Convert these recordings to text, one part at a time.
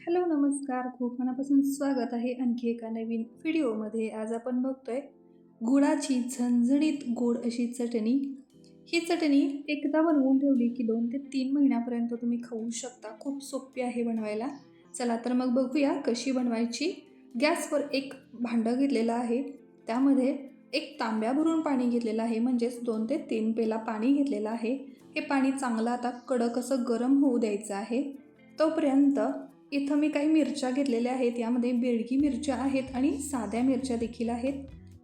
Hello नमस्कार, खूप मनापासून स्वागत आहे आणखी एका नवीन व्हिडिओमध्ये. आज आपण बघतोय गुळाची झणझणीत गोड अशी चटणी. ही चटणी एकदा बनवून ठेवली की 2 ते 3 महिन्यापर्यंत तुम्ही खाऊ शकता. खूप सोपी आहे बनवायला. चला तर मग बघूया कशी बनवायची. गॅसवर एक भांडं घेतलेलं आहे, त्यामध्ये एक तांब्या भरून पाणी घेतलेलं आहे, म्हणजेच 2 ते 3 पेला पाणी घेतलेलं आहे. हे पाणी चांगलं आता कडक असं गरम होऊ द्यायचं आहे. तोपर्यंत इथं मी काही मिरच्या घेतलेल्या आहेत. यामध्ये बेडगी मिरच्या आहेत आणि साध्या मिरच्या देखील आहेत.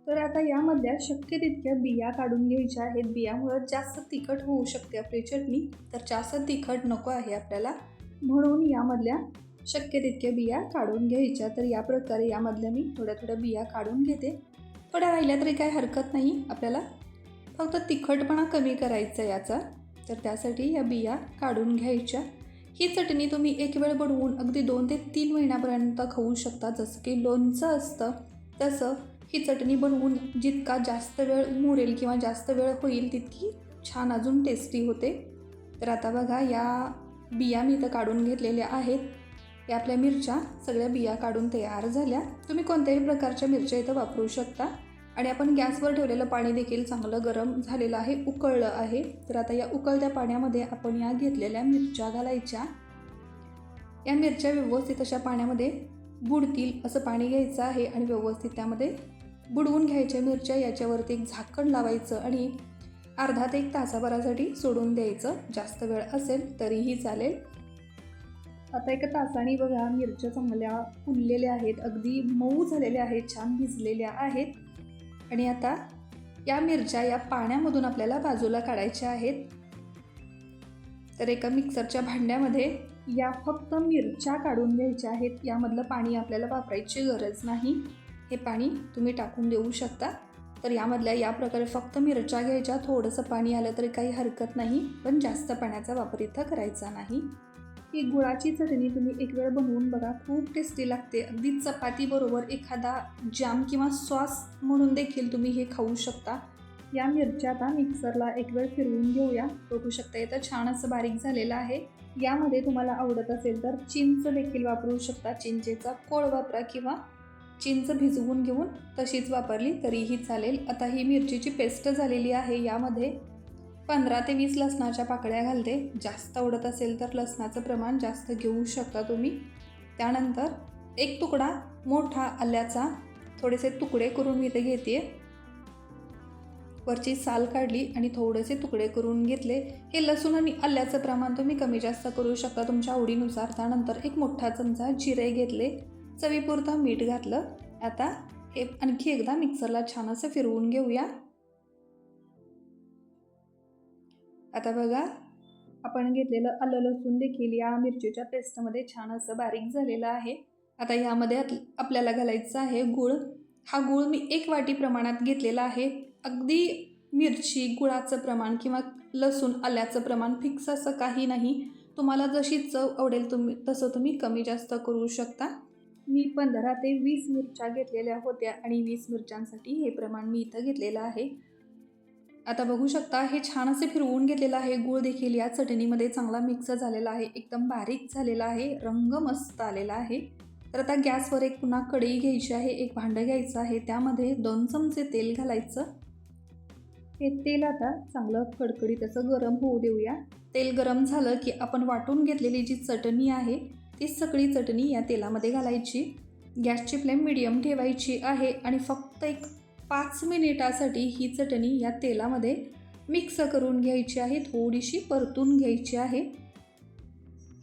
तर आता यामधल्या शक्य तितक्या बिया काढून घ्यायच्या आहेत. बियामुळं जास्त तिखट होऊ शकते आपली चटणी, तर जास्त तिखट नको आहे आपल्याला, म्हणून यामधल्या शक्य तितक्या बिया काढून घ्यायच्या. तर या प्रकारे यामधल्या मी थोड्या बिया काढून घेते. थोड्या राहिल्या तरी काही हरकत नाही, आपल्याला फक्त तिखटपणा कमी करायचा याचा, तर त्यासाठी या बिया काढून घ्यायच्या. ही चटणी तुम्ही एक वेळ बनवून अगदी 2 ते 3 महिन्यापर्यंत खाऊ शकता. जसं की लोणचं असतं तसं ही चटणी बनवून जितका जास्त वेळ मुरेल किंवा जास्त वेळ होईल तितकी छान अजून टेस्टी होते. तर आता बघा, या बिया मी इथं काढून घेतलेल्या आहेत. या आपल्या मिरच्या सगळ्या बिया काढून तयार झाल्या. तुम्ही कोणत्याही प्रकारच्या मिरच्या इथं वापरू शकता. आणि आपण गॅसवर ठेवलेलं पाणी देखील चांगलं गरम झालेलं आहे, उकळलं आहे. तर आता या उकळत्या पाण्यामध्ये आपण या घेतलेल्या मिरच्या घालायच्या. या मिरच्या व्यवस्थित अशा पाण्यामध्ये बुडतील असं पाणी घ्यायचं आहे आणि व्यवस्थित त्यामध्ये बुडवून घ्यायच्या मिरच्या. याच्यावरती एक झाकण लावायचं आणि अर्धा ते 1 तासाभरासाठी सोडून द्यायचं. जास्त वेळ असेल तरीही चालेल. आता 1 तासाने बघा, मिरच्या चांगल्या फुललेल्या आहेत, अगदी मऊ झालेल्या आहेत, छान भिजलेल्या आहेत. आणि आता या मिरच्या या पाण्यामधून आपल्याला बाजूला काढायच्या आहेत. तर एका मिक्सरच्या भांड्यामध्ये या फक्त मिरच्या काढून घ्यायच्या आहेत. यामधलं पाणी आपल्याला वापरायची गरज नाही, हे पाणी तुम्ही टाकून देऊ शकता. तर यामधल्या या प्रकारे फक्त मिरच्या घ्यायच्या. थोडंसं पाणी आलं तरी काही हरकत नाही, पण जास्त पाण्याचा वापर इथं करायचा नाही. ही गुळाची चटणी तुम्ही एक वेळ बनवून बघा, खूप टेस्टी लागते. अगदी चपातीबरोबर एखादा जॅम किंवा सॉस म्हणून देखील तुम्ही हे खाऊ शकता. या मिरच्या आता मिक्सरला एक वेळ फिरवून घेऊया. बघू शकता इथं छान असं बारीक झालेलं आहे. यामध्ये तुम्हाला आवडत असेल तर चिंच देखील वापरू शकता. चिंचेचा कोळ वापरा किंवा चिंच भिजवून घेऊन तशीच वापरली तरीही चालेल. आता ही मिरचीची पेस्ट झालेली आहे. यामध्ये 15 ते 20 लसणाच्या पाकळ्या घालते. जास्त आवडत असेल तर लसणाचं प्रमाण जास्त घेऊ शकता तुम्ही. त्यानंतर 1 तुकडा मोठा आल्याचा थोडेसे तुकडे करून मी इथे घेते. वरची साल काढली आणि थोडेसे तुकडे करून घेतले. हे लसूण आणि आल्याचं प्रमाण तुम्ही कमी जास्त करू शकता तुमच्या आवडीनुसार. त्यानंतर 1 मोठा चमचा जिरे घेतले, चवीपुरतं मीठ घातलं. आता हे आणखी एकदा मिक्सरला छान असं फिरवून घेऊया. आता बघा, आपण घेतलेलं आलं लसूण देखील या मिरचीच्या पेस्टमध्ये छान असं बारीक झालेलं आहे. आता यामध्ये आपल्याला घालायचं आहे गूळ. हा गूळ मी 1 वाटी प्रमाणात घेतलेला आहे. अगदी मिरची गुळाचं प्रमाण किंवा लसूण आल्याचं प्रमाण फिक्स असं काही नाही. तुम्हाला जशी चव आवडेल तसं तुम्ही कमी जास्त करू शकता. मी 15 ते 20 मिरच्या घेतलेल्या होत्या आणि 20 मिरच्यांसाठी हे प्रमाण मी इथं घेतलेलं आहे. आता बघू शकता, हे छान असे फिरवून घेतलेलं आहे. गूळ देखील या चटणीमध्ये चांगला मिक्स झालेला आहे, एकदम बारीक झालेला आहे, रंग मस्त आलेला आहे. तर आता गॅसवर एक पुन्हा कढई घ्यायची आहे, एक भांडं घ्यायचं आहे. त्यामध्ये 2 चमचे तेल घालायचं. हे तेल आता चांगलं कडकडीत असं गरम होऊ देऊया. तेल गरम झालं की आपण वाटून घेतलेली जी चटणी आहे ती सगळी चटणी या तेलामध्ये घालायची. गॅसची फ्लेम मीडियम ठेवायची आहे आणि फक्त 5 मिनिटासाठी ही चटणी या तेलामध्ये मिक्स करून घ्यायची आहे, थोडीशी परतून घ्यायची आहे.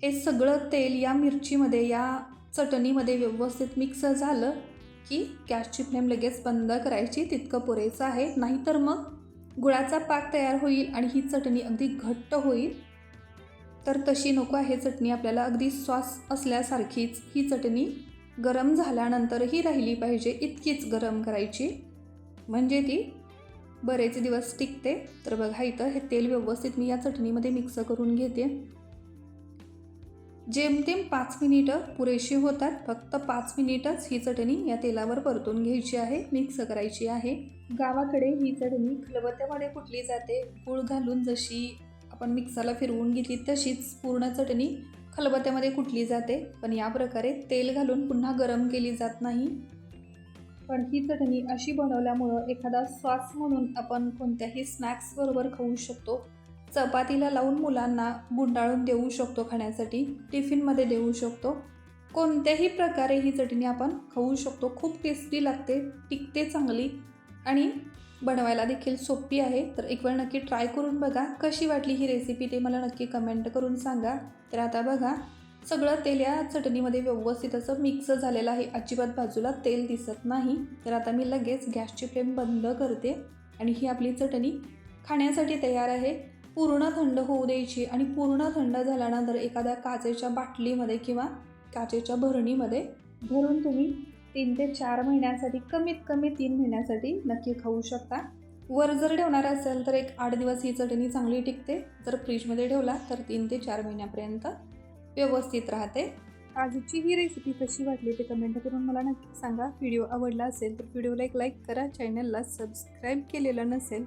हे सगळं तेल या मिरचीमध्ये या चटणीमध्ये व्यवस्थित मिक्स झालं की गॅसची फ्लेम लगेच बंद करायची. तितकं पुरेसं आहे, नाहीतर मग गुळाचा पाक तयार होईल आणि ही चटणी अगदी घट्ट होईल. तर तशी नको आहे चटणी. आपल्याला अगदी सॉस असल्यासारखीच ही चटणी गरम झाल्यानंतरही राहिली पाहिजे, इतकीच गरम करायची, म्हणजे ती बरेच दिवस टिकते. तर बघा, इथं हे तेल व्यवस्थित मी या चटणीमध्ये मिक्स करून घेते. जेमतेम 5 मिनिटं पुरेशी होतात. फक्त 5 मिनिटच ही चटणी या तेलावर परतून घ्यायची आहे, मिक्स करायची आहे. गावाकडे ही चटणी खलबत्त्यामध्ये कुटली जाते. गूळ घालून जशी आपण मिक्सरला फिरवून घेतली तशीच पूर्ण चटणी खलबत्त्यामध्ये कुटली जाते, पण या प्रकारे तेल घालून पुन्हा गरम केली जात नाही. पण ही चटणी अशी बनवल्यामुळं एखादा सॉस म्हणून आपण कोणत्याही स्नॅक्सबरोबर खाऊ शकतो. चपातीला लावून मुलांना गुंडाळून देऊ शकतो खाण्यासाठी, टिफिनमध्ये देऊ शकतो. कोणत्याही प्रकारे ही चटणी आपण खाऊ शकतो. खूप टेस्टी लागते, टिकते चांगली आणि बनवायला देखील सोपी आहे. तर एक वेळ नक्की ट्राय करून बघा. कशी वाटली ही रेसिपी ते मला नक्की कमेंट करून सांगा. तर आता बघा, सगळं तेल या चटणीमध्ये व्यवस्थित असं मिक्स झालेलं आहे. अजिबात बाजूला तेल दिसत नाही. तर आता मी लगेच गॅसची फ्लेम बंद करते आणि ही आपली चटणी खाण्यासाठी तयार आहे. पूर्ण थंड होऊ द्यायची आणि पूर्ण थंड झाल्यानंतर एखाद्या काचेच्या बाटलीमध्ये किंवा काचेच्या भरणीमध्ये भरून तुम्ही 3 ते 4 महिन्यासाठी, कमीत कमी 3 महिन्यासाठी नक्की खाऊ शकता. वर जर ठेवणार असेल तर एक 8 दिवस ही चटणी चांगली टिकते. जर फ्रीजमध्ये ठेवला तर 3 ते 4 महिन्यापर्यंत व्यवस्थित राहते. आजची ही रेसिपी कशी वाटली ते कमेंट करून मला नक्की सांगा. व्हिडिओ आवडला असेल तर व्हिडिओला एक लाईक करा. चॅनलला सबस्क्राईब केलेलं नसेल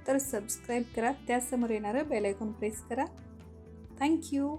तर सबस्क्राईब करा. त्यासमोर येणारं बेल आयकॉन प्रेस करा. थँक्यू.